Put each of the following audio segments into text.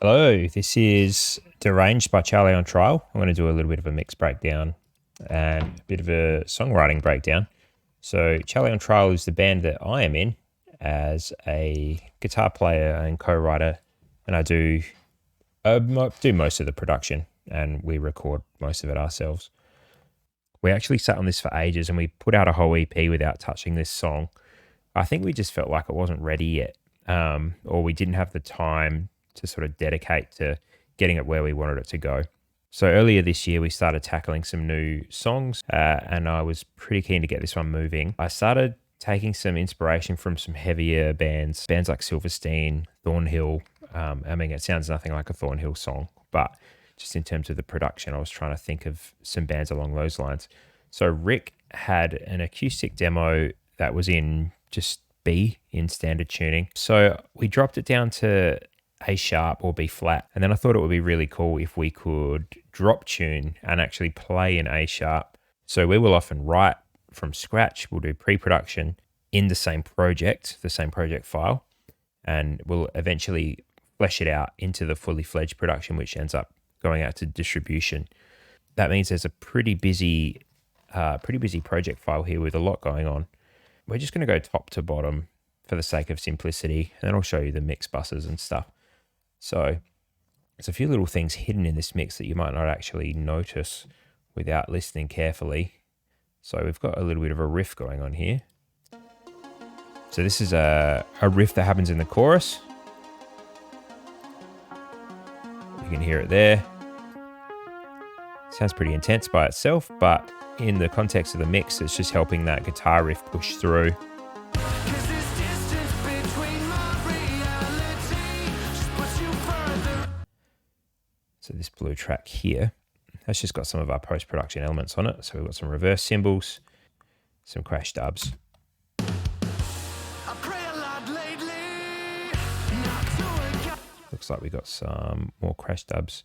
Hello, this is Deranged by Charlie on Trial. I'm going to do a little bit of a mix breakdown and a bit of a songwriting breakdown. So Charlie on Trial is the band that I am in as a guitar player and co-writer, and I do most of the production and we record most of it ourselves. We actually sat on this for ages and we put out a whole EP without touching this song. I think we just felt like it wasn't ready yet, or we didn't have the time to sort of dedicate to getting it where we wanted it to go. So earlier this year, we started tackling some new songs, and I was pretty keen to get this one moving. I started taking some inspiration from some heavier bands like Silverstein, Thornhill. I mean, it sounds nothing like a Thornhill song, but just in terms of the production, I was trying to think of some bands along those lines. So Rick had an acoustic demo that was in just B in standard tuning. So we dropped it down to A sharp or B flat. And then I thought it would be really cool if we could drop tune and actually play in A sharp. So we will often write from scratch. We'll do pre-production in the same project file, and we'll eventually flesh it out into the fully fledged production, which ends up going out to distribution. That means there's a pretty busy project file here with a lot going on. We're just going to go top to bottom for the sake of simplicity, and then I'll show you the mix buses and stuff. So there's a few little things hidden in this mix that you might not actually notice without listening carefully. So we've got a little bit of a riff going on here. So this is a riff that happens in the chorus. You can hear it there. Sounds pretty intense by itself, but in the context of the mix, it's just helping that guitar riff push through. So this blue track here, that's just got some of our post-production elements on it. So we've got some reverse cymbals, some crash dubs. Looks like we got some more crash dubs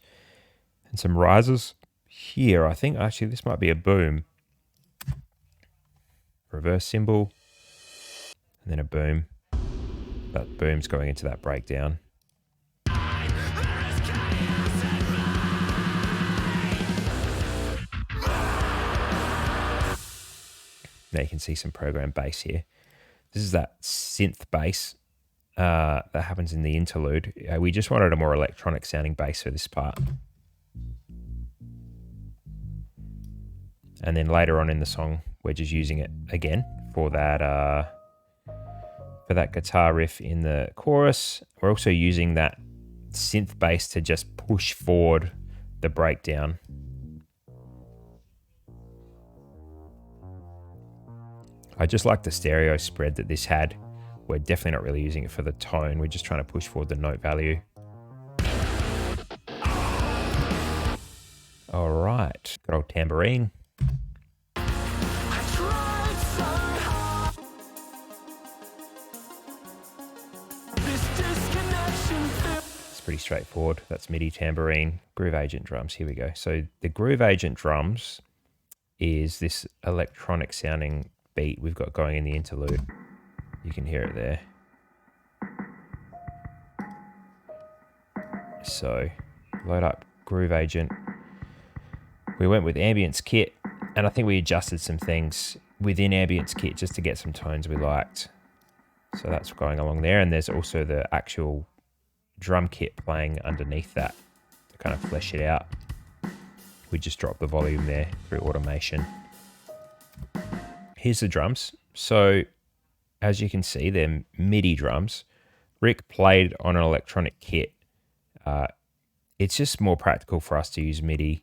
and some risers here. I think actually this might be a boom. Reverse cymbal and then a boom. That boom's going into that breakdown. Now you can see some program bass here. This is that synth bass that happens in the interlude. We just wanted a more electronic sounding bass for this part. And then later on in the song, we're just using it again for that guitar riff in the chorus. We're also using that synth bass to just push forward the breakdown. I just like the stereo spread that this had. We're definitely not really using it for the tone. We're just trying to push forward the note value. All right, good old tambourine. It's pretty straightforward. That's MIDI tambourine, Groove Agent drums. Here we go. So the Groove Agent drums is this electronic sounding beat we've got going in the interlude. You can hear it there. So load up Groove Agent. We went with Ambience Kit, and I think we adjusted some things within Ambience Kit just to get some tones we liked. So that's going along there, and there's also the actual drum kit playing underneath that to kind of flesh it out. We just dropped the volume there through automation. Here's the drums. So as you can see, they're MIDI drums. Rick played on an electronic kit. It's just more practical for us to use MIDI.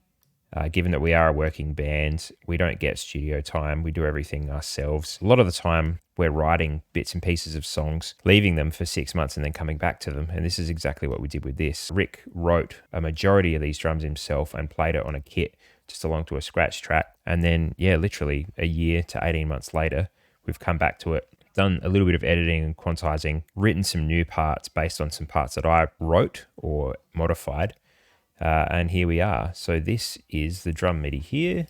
Given that we are a working band, we don't get studio time. We do everything ourselves. A lot of the time, we're writing bits and pieces of songs, leaving them for 6 months and then coming back to them. And this is exactly what we did with this. Rick wrote a majority of these drums himself and played it on a kit just along to a scratch track. And then, literally a year to 18 months later, we've come back to it, done a little bit of editing and quantizing, written some new parts based on some parts that I wrote or modified. And here we are. So this is the drum MIDI here.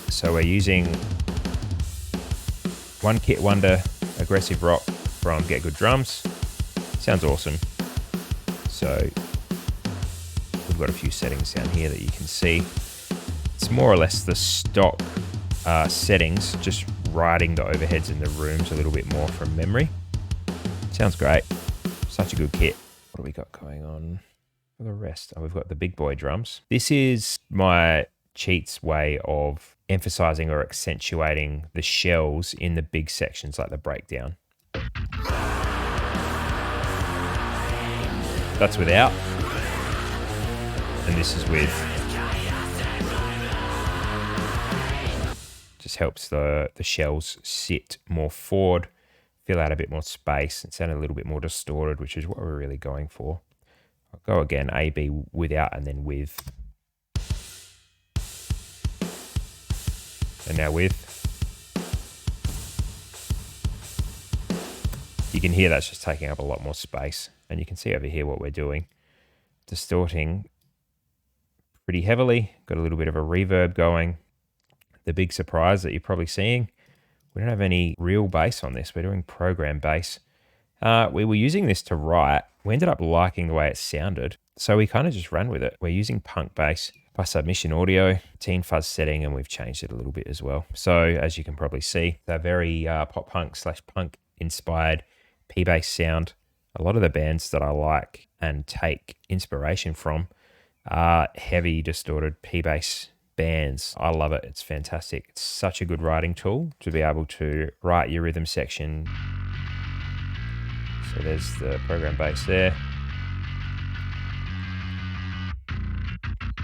So we're using One Kit Wonder Aggressive Rock from Get Good Drums. Sounds awesome. So we've got a few settings down here that you can see. It's more or less the stock settings, just writing the overheads in the rooms a little bit more from memory. Sounds great. Such a good kit. What do we got going on for the rest? Oh, we've got the big boy drums. This is my cheats way of emphasizing or accentuating the shells in the big sections like the breakdown. That's without. And this is with. Just helps the shells sit more forward, fill out a bit more space, and sound a little bit more distorted, which is what we're really going for. I'll go again, A, B without, and then with. And now with. You can hear that's just taking up a lot more space. And you can see over here what we're doing. Distorting pretty heavily. Got a little bit of a reverb going. The big surprise that you're probably seeing, we don't have any real bass on this. We're doing program bass. We were using this to write. We ended up liking the way it sounded, so we kind of just ran with it. We're using PunkBass by Submission Audio, teen fuzz setting, and we've changed it a little bit as well. So as you can probably see, they're very pop punk / punk inspired P-bass sound. A lot of the bands that I like and take inspiration from are heavy distorted P-bass bands. I love it. It's fantastic. It's such a good writing tool to be able to write your rhythm section. So there's the program bass there.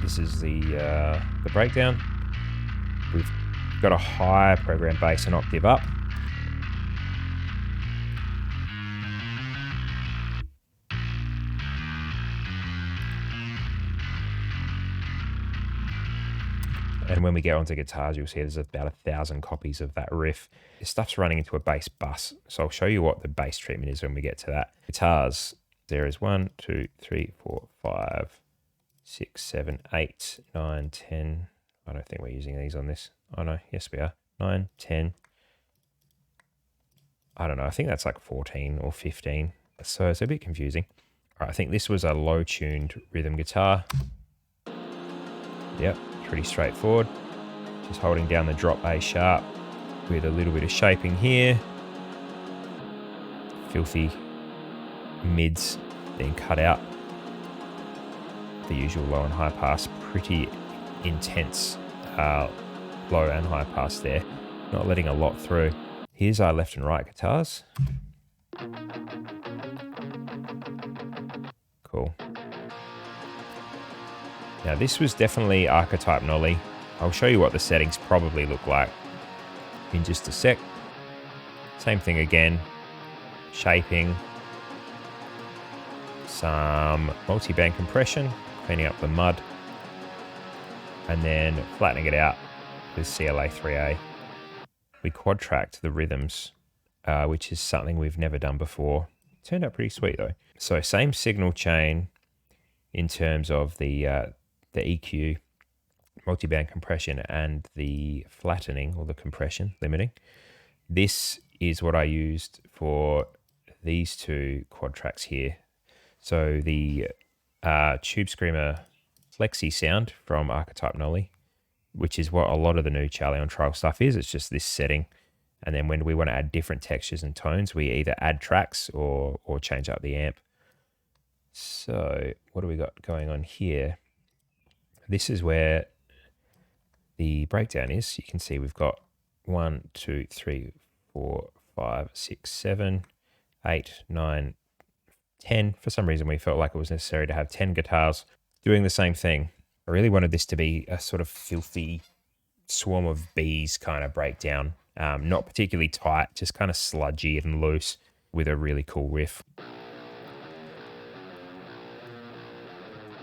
This is the breakdown. We've got a high program bass an octave up. And when we get onto guitars, you'll see there's about 1,000 copies of that riff. This stuff's running into a bass bus. So I'll show you what the bass treatment is when we get to that. Guitars, there is 1, 2, 3, 4, 5, 6, 7, 8, 9, 10. I don't think we're using these on this. Oh no, yes we are. 9, 10. I don't know, I think that's like 14 or 15. So it's a bit confusing. All right, I think this was a low tuned rhythm guitar. Yep. Pretty straightforward. Just holding down the drop A sharp with a little bit of shaping here. Filthy mids being cut out. The usual low and high pass, pretty intense low and high pass there. Not letting a lot through. Here's our left and right guitars. Cool. Now this was definitely Archetype Nolly. I'll show you what the settings probably look like in just a sec. Same thing again, shaping, some multi-band compression, cleaning up the mud, and then flattening it out with CLA 3A. We quad tracked the rhythms, which is something we've never done before. Turned out pretty sweet though. So same signal chain in terms of the EQ, multi-band compression, and the flattening or the compression limiting. This is what I used for these two quad tracks here. So the Tube Screamer Flexi sound from Archetype Nolly, which is what a lot of the new Charlie on Trial stuff is. It's just this setting. And then when we want to add different textures and tones, we either add tracks or change up the amp. So what do we got going on here? This is where the breakdown is. You can see we've got 1, 2, 3, 4, 5, 6, 7, 8, 9, 10. For some reason, we felt like it was necessary to have 10 guitars doing the same thing. I really wanted this to be a sort of filthy swarm of bees kind of breakdown. Not particularly tight, just kind of sludgy and loose with a really cool riff.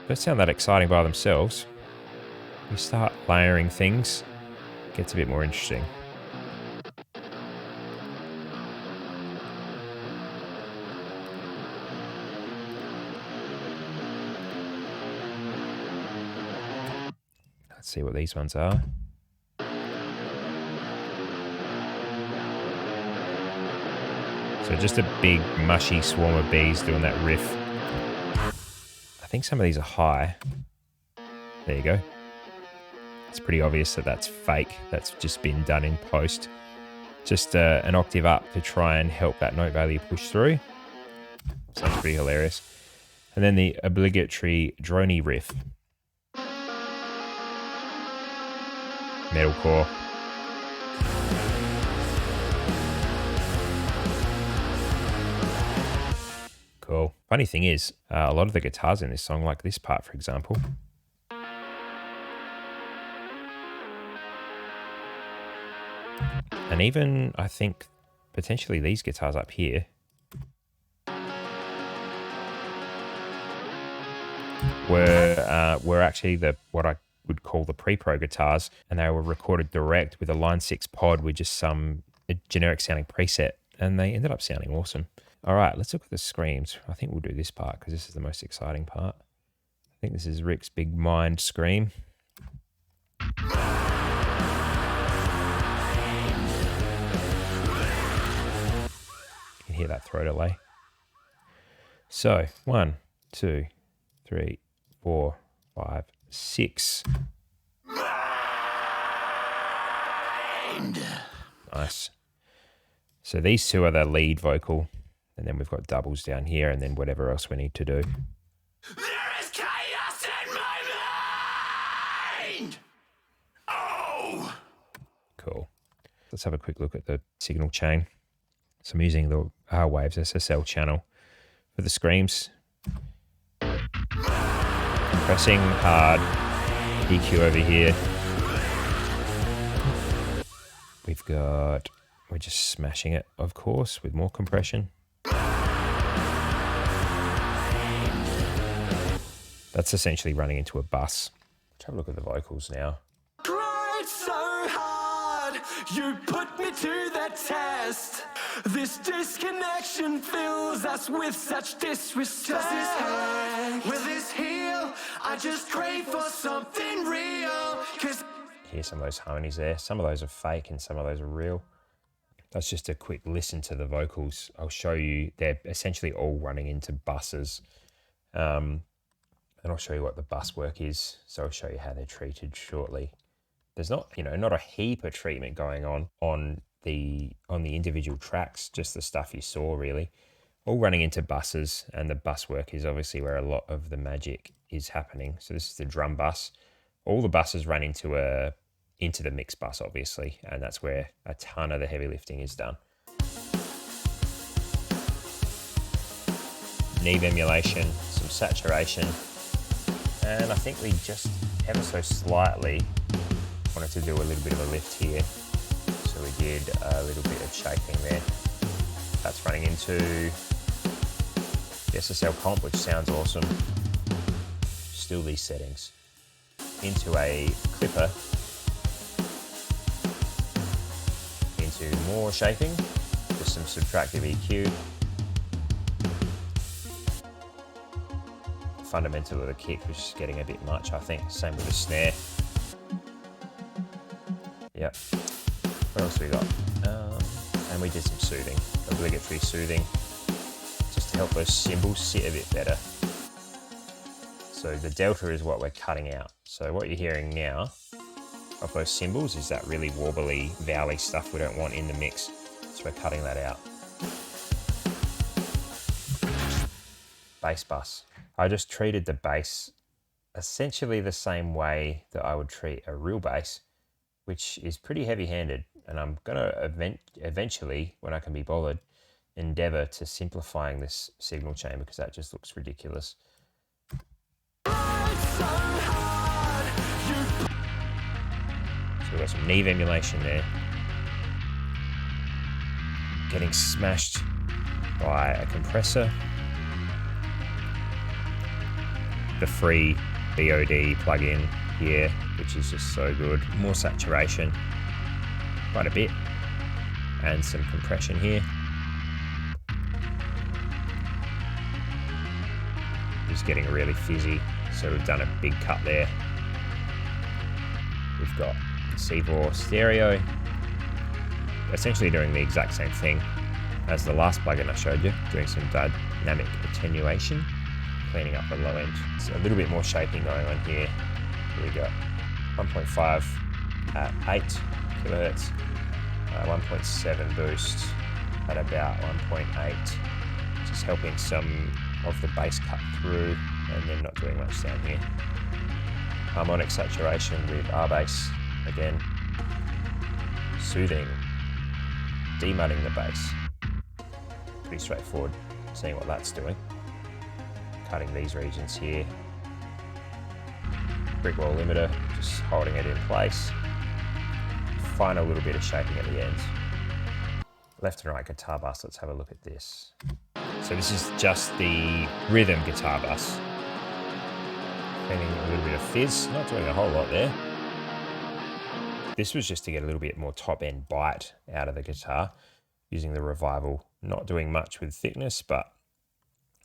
Don't sound that exciting by themselves. You start layering things, it gets a bit more interesting. Let's see what these ones are. So just a big mushy swarm of bees doing that riff. I think some of these are high. There you go. It's pretty obvious that that's fake. That's just been done in post. Just an octave up to try and help that note value push through. Sounds pretty hilarious. And then the obligatory droney riff. Metalcore. Cool. Funny thing is, a lot of the guitars in this song, like this part, for example, and even I think potentially these guitars up here were actually what I would call the pre-pro guitars, and they were recorded direct with a Line 6 pod with just some generic sounding preset, and they ended up sounding awesome. All right, let's look at the screams. I think we'll do this part because this is the most exciting part. I think this is Rick's big mind scream. You can hear that throat delay. So 1, 2, 3, 4, 5, 6. Nice. So these two are the lead vocal, and then we've got doubles down here, and then whatever else we need to do. There is chaos in my mind! Oh! Cool. Let's have a quick look at the signal chain. So I'm using the R-Waves SSL channel for the screams. Pressing hard, EQ over here. We're just smashing it, of course, with more compression. That's essentially running into a bus. Let's have a look at the vocals now. Tried so hard, you put me to the test. This disconnection fills us with such disrespect. Does this hurt? Will this heal? I just crave for something real. Hear some of those harmonies there. Some of those are fake and some of those are real. That's just a quick listen to the vocals. I'll show you, they're essentially all running into buses. And I'll show you what the bus work is. So I'll show you how they're treated shortly. There's not a heap of treatment going on the individual tracks, just the stuff you saw really. All running into buses, and the bus work is obviously where a lot of the magic is happening. So this is the drum bus. All the buses run into the mix bus, obviously, and that's where a ton of the heavy lifting is done. Neve emulation, some saturation, and I think we just ever so slightly wanted to do a little bit of a lift here. So we did a little bit of shaping there. That's running into the SSL comp, which sounds awesome. Still these settings. Into a clipper. Into more shaping. Just some subtractive EQ. Fundamental of the kick was just getting a bit much, I think. Same with the snare. Yep. What else we got? And we did some soothing, obligatory soothing, just to help those cymbals sit a bit better. So the delta is what we're cutting out. So what you're hearing now of those cymbals is that really warbly, vowely stuff we don't want in the mix. So we're cutting that out. Bass bus. I just treated the bass essentially the same way that I would treat a real bass, which is pretty heavy-handed, and I'm going to eventually, when I can be bothered, endeavour to simplifying this signal chain because that just looks ridiculous. So we've got some Neve emulation there. Getting smashed by a compressor. The free BOD plugin here, which is just so good. More saturation, quite a bit, and some compression here. Just getting really fizzy, so we've done a big cut there. We've got the C4 stereo, essentially doing the exact same thing. as the last plugin I showed you, doing some dynamic attenuation, cleaning up the low end. It's a little bit more shaping going on here. Here we go. 1.5 at 8 kilohertz, 1.7 boost at about 1.8, just helping some of the bass cut through and then not doing much sound here. Harmonic saturation with R bass, again, soothing, demudding the bass. Pretty straightforward, seeing what that's doing. Cutting these regions here. Brick wall limiter, just holding it in place. Final little bit of shaping at the end. Left and right guitar bus, let's have a look at this. So this is just the rhythm guitar bus. Cleaning a little bit of fizz, not doing a whole lot there. This was just to get a little bit more top end bite out of the guitar, using the revival, not doing much with thickness, but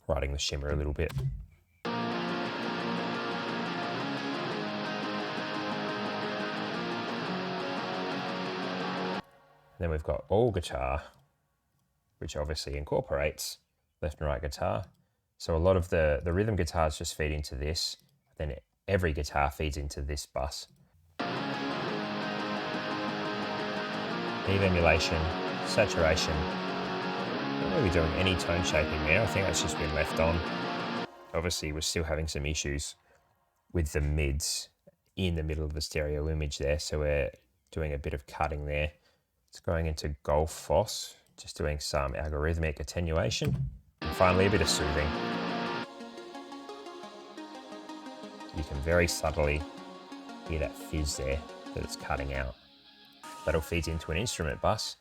riding the shimmer a little bit. Then we've got all guitar, which obviously incorporates left and right guitar. So a lot of the rhythm guitars just feed into this, then every guitar feeds into this bus. Eve emulation, saturation. Not really doing any tone shaping there. I think that's just been left on. Obviously, we're still having some issues with the mids in the middle of the stereo image there, so we're doing a bit of cutting there. It's going into Golf Foss, just doing some algorithmic attenuation. And finally, a bit of soothing. You can very subtly hear that fizz there that it's cutting out. That'll feed into an instrument bus,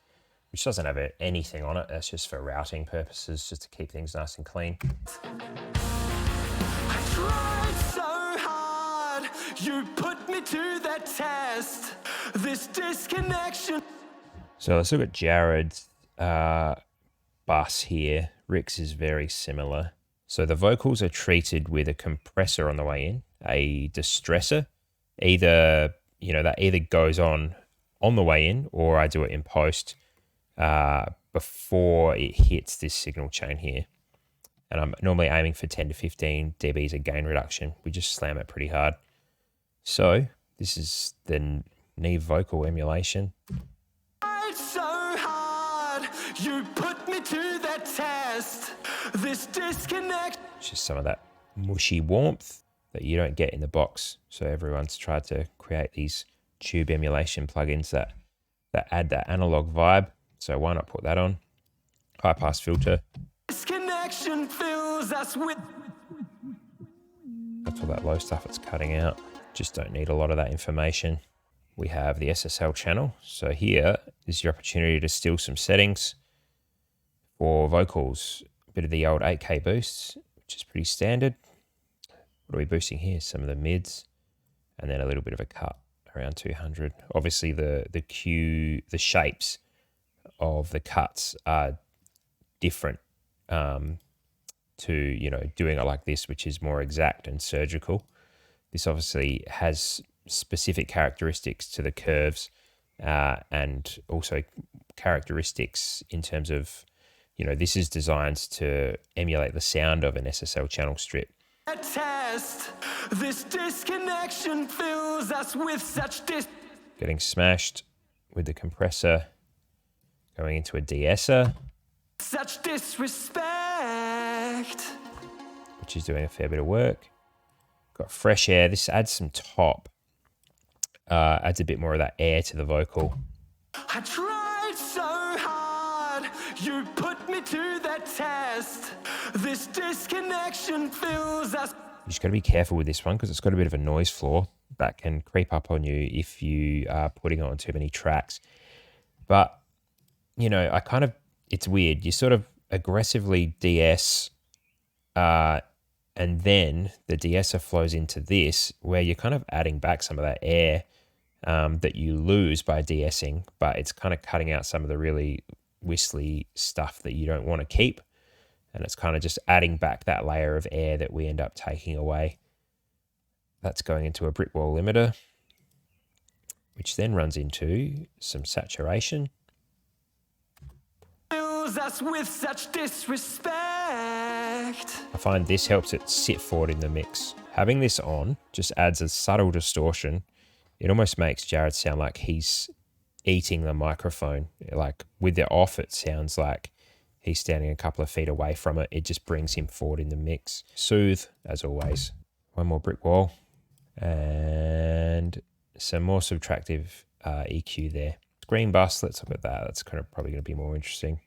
which doesn't have anything on it. That's just for routing purposes, just to keep things nice and clean. I tried so hard, you put me to that test. This disconnection. So let's look at Jared's bass here. Rick's is very similar. So the vocals are treated with a compressor on the way in, a distressor. That either goes on the way in, or I do it in post before it hits this signal chain here. And I'm normally aiming for 10 to 15 dBs of gain reduction. We just slam it pretty hard. So this is the Neve vocal emulation. So hard, you put me to that test. This disconnect. It's just some of that mushy warmth that you don't get in the box. So everyone's tried to create these tube emulation plugins that add that analog vibe. So why not put that on? High pass filter. Disconnection fills us with. That's all that low stuff it's cutting out. Just don't need a lot of that information. We have the SSL channel. So here is your opportunity to steal some settings for vocals. A bit of the old 8K boosts, which is pretty standard. What are we boosting here? Some of the mids, and then a little bit of a cut around 200. Obviously the shapes of the cuts are different to, doing it like this, which is more exact and surgical. This obviously has specific characteristics to the curves and also characteristics in terms of, this is designed to emulate the sound of an SSL channel strip. Test. This disconnection fills us with such Getting smashed with the compressor, going into a de-esser. Such disrespect. Which is doing a fair bit of work. Got fresh air. This adds some top. Adds a bit more of that air to the vocal. I tried so hard, you put me to that test. This disconnection fills us. You just got to be careful with this one because it's got a bit of a noise floor that can creep up on you if you are putting it on too many tracks. But, it's weird. You sort of aggressively DS and then the de-esser flows into this where you're kind of adding back some of that air that you lose by de-essing, but it's kind of cutting out some of the really whistly stuff that you don't want to keep. And it's kind of just adding back that layer of air that we end up taking away. That's going into a brick wall limiter, which then runs into some saturation. fills us with such disrespect. I find this helps it sit forward in the mix. Having this on just adds a subtle distortion. It almost makes Jared sound like he's eating the microphone. Like with it off, it sounds like he's standing a couple of feet away from it. It just brings him forward in the mix. Soothe, as always. One more brick wall. And some more subtractive EQ there. Screen bus, let's look at that. That's kind of probably going to be more interesting.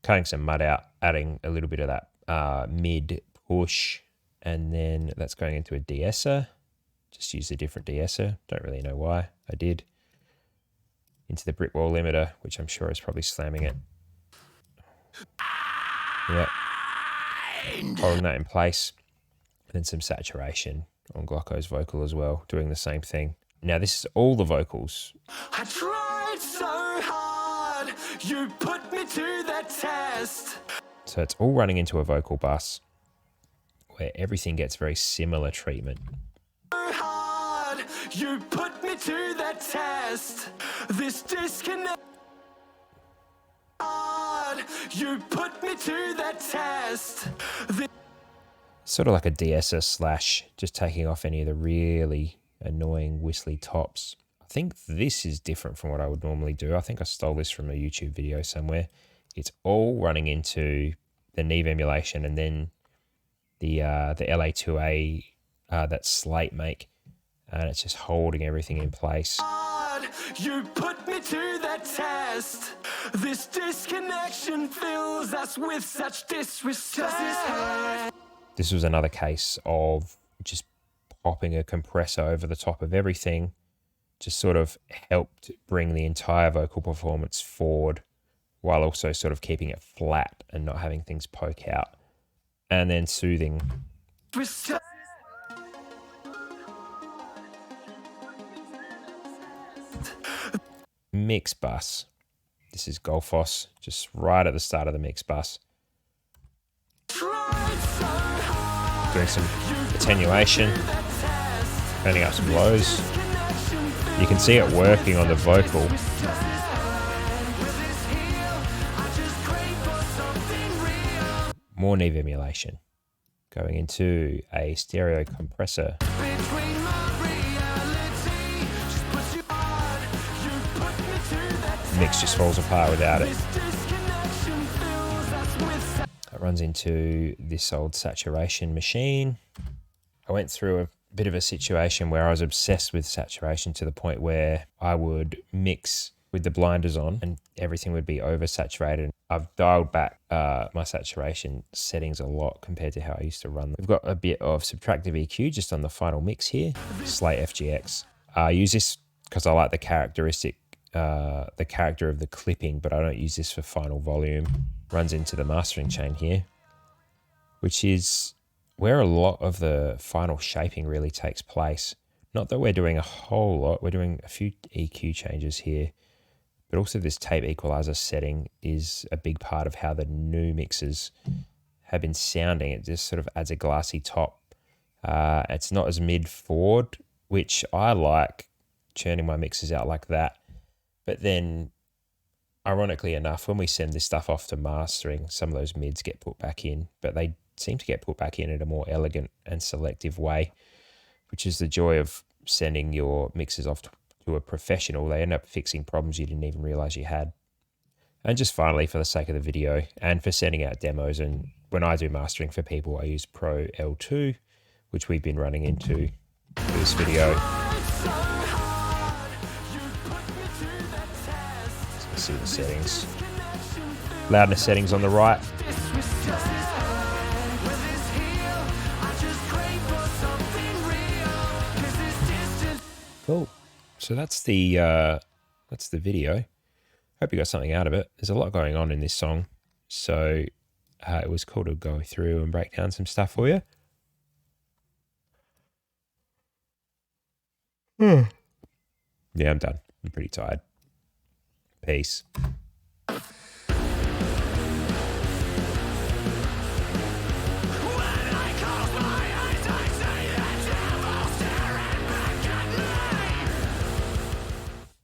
Cutting some mud out, adding a little bit of that mid push, and then that's going into a de-esser. Just use a different de-esser. Don't really know why I did. Into the brick wall limiter, which I'm sure is probably slamming it. Yep. Holding that in place. And then some saturation on Glocko's vocal as well, doing the same thing. Now this is all the vocals. I tried so hard, you put me to that test. So it's all running into a vocal bus where everything gets very similar treatment. So hard, you put me to that test. This disconnect. Hard, you put me to that test. Sort of like a de-esser slash just taking off any of the really annoying whistly tops. I think this is different from what I would normally do. I think I stole this from a YouTube video somewhere. It's all running into the Neve emulation and then the LA2A that Slate make, and it's just holding everything in place. You put me to that test. This disconnection fills us with such disrespect. This was another case of just popping a compressor over the top of everything, just sort of helped bring the entire vocal performance forward while also sort of keeping it flat and not having things poke out. And then soothing. Mix bus. This is Golfos, just right at the start of the mix bus. Doing some attenuation, turning up some lows. You can see it working on the vocal. More Neve emulation. Going into a stereo compressor. Mix just falls apart without it. It runs into this old saturation machine. I went through a bit of a situation where I was obsessed with saturation to the point where I would mix with the blinders on and everything would be oversaturated. I've dialed back my saturation settings a lot compared to how I used to run them. We've got a bit of subtractive EQ just on the final mix here. Slate FGX. I use this because I like the character of the clipping, but I don't use this for final volume. Runs into the mastering chain here, which is where a lot of the final shaping really takes place. Not that we're doing a whole lot, we're doing a few EQ changes here, but also this tape equalizer setting is a big part of how the new mixes have been sounding. It just sort of adds a glassy top. It's not as mid forward, which I like, churning my mixes out like that. But then, ironically enough, when we send this stuff off to mastering, some of those mids get put back in, but they seem to get put back in a more elegant and selective way, which is the joy of sending your mixes off to a professional. They end up fixing problems you didn't even realize you had. And just finally, for the sake of the video and for sending out demos, and when I do mastering for people, I use Pro L2, which we've been running into for this video. See the settings. Loudness settings on the right. Cool. So that's the video. Hope you got something out of it. There's a lot going on in this song, so it was cool to go through and break down some stuff for you. Yeah, I'm done. I'm pretty tired. Peace.